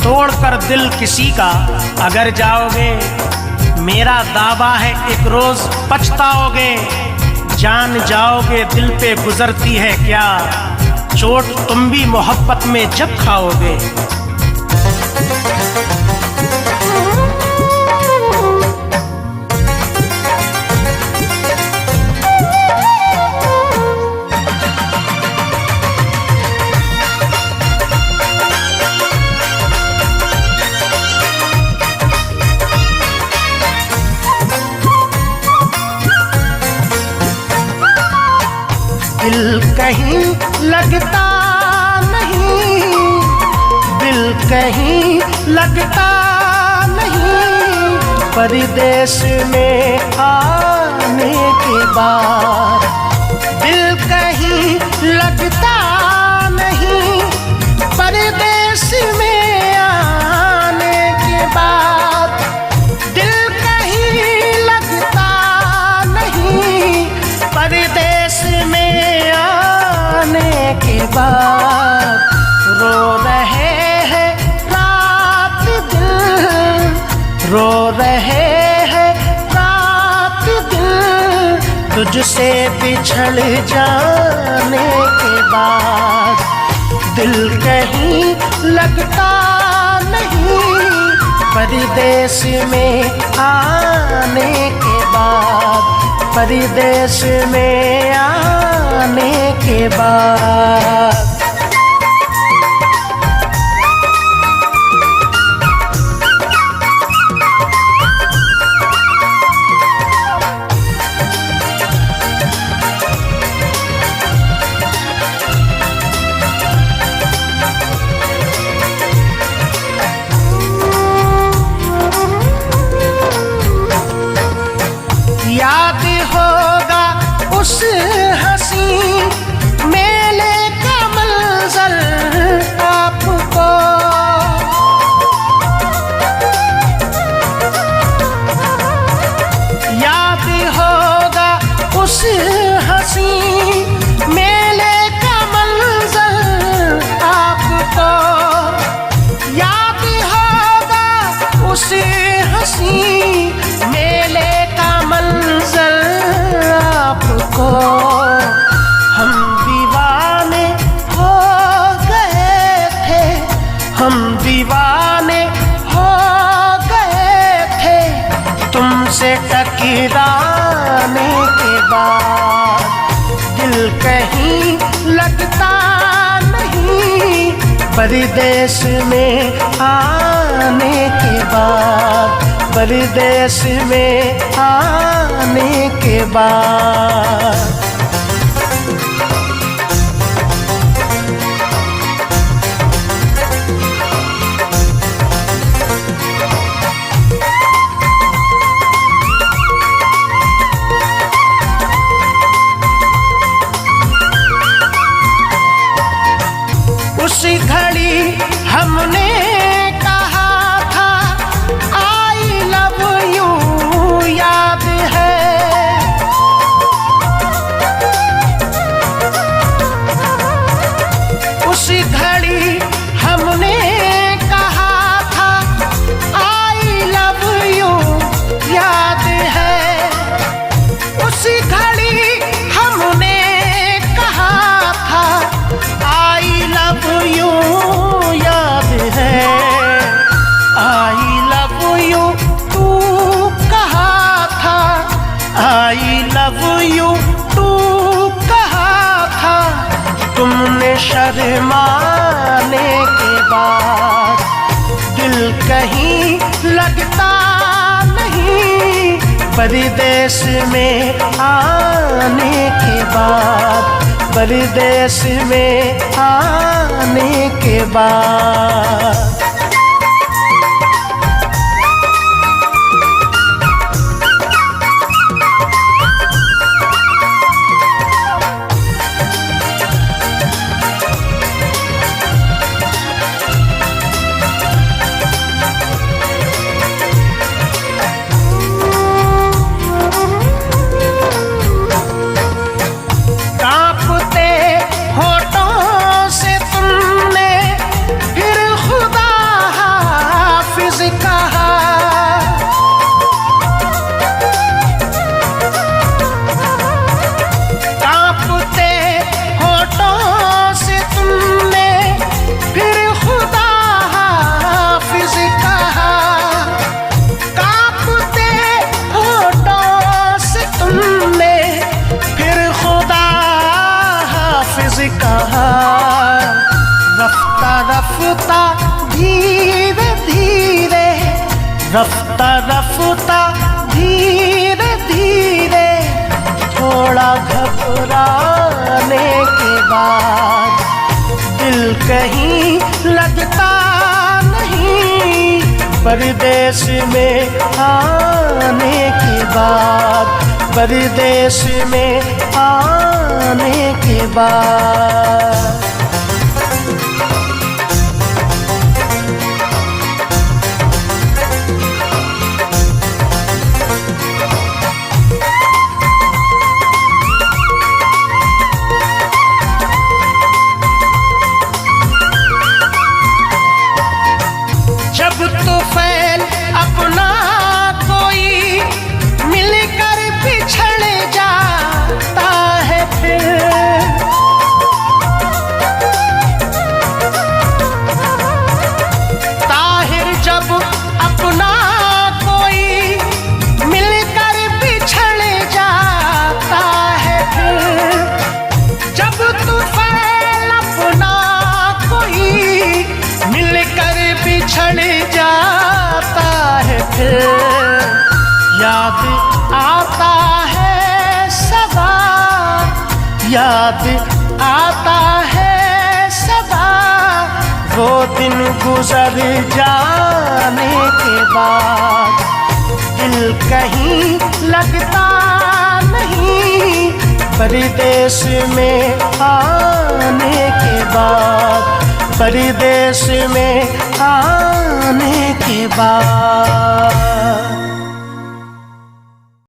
तोड़कर दिल किसी का अगर जाओगे, मेरा दावा है एक रोज पछताओगे। जान जाओगे दिल पे गुजरती है क्या, चोट तुम भी मोहब्बत में जब खाओगे। दिल कहीं लगता नहीं, दिल कहीं लगता नहीं, परदेश में आने के बाद। दिल कहीं लगता नहीं, परदेश में आने के बाद। दिल कहीं लगता नहीं, परदेश में के बाद। रो रहे हैं रात दिन, रो रहे हैं रात दिन, तुझसे बिछड़ जाने के बाद। दिल कहीं लगता नहीं, परदेश में आने के बाद, परदेश में आने के बाद। याद होगा उस हंसी मेले का मंजर आपको, याद होगा उस हंसी मेले का मंजर आपको, याद होगा उस हंसी मेले का मंजर आपको। हम दीवाने हो गए थे, हम दीवाने हो गए थे, तुमसे टकराने के बाद। दिल कहीं लगता नहीं, परदेश में आने के बाद, परदेश में आने के बाद। उस घड़ी हमने कहा था आई लव यू, याद है। उस घड़ी हमने कहा था आई लव यू, याद है। उस घड़ी हमने कहा था आई लव यू, याद है। आई लव यू तू कहा था, आई लव यू तू कहा था, तुमने शर्माने के बाद। दिल कहीं लगता नहीं, परदेश में आने के बाद, परदेश में आने के बाद। कांपते होठों से तुमने फिर खुदा रफ्ता धीरे धीरे, रफ्ता रफ्ता धीरे धीरे, थोड़ा घबराने के बाद दिल कहीं लगता नहीं, परदेश में आने के बाद, परदेश में आने के बाद। जब तूफान अपना कोई मिलकर बिछड़ जाता है, फिर ताहिर जब अपना कोई मिलकर बिछड़ जाता है, फिर जब तूफान अपना कोई मिलकर बिछड़ जाता है, फिर याद आता है सदा, याद आता है सदा, वो दिन गुजर जाने के बाद दिल कहीं लगता नहीं, परदेश में आने के बाद, परदेश में आने के बाद।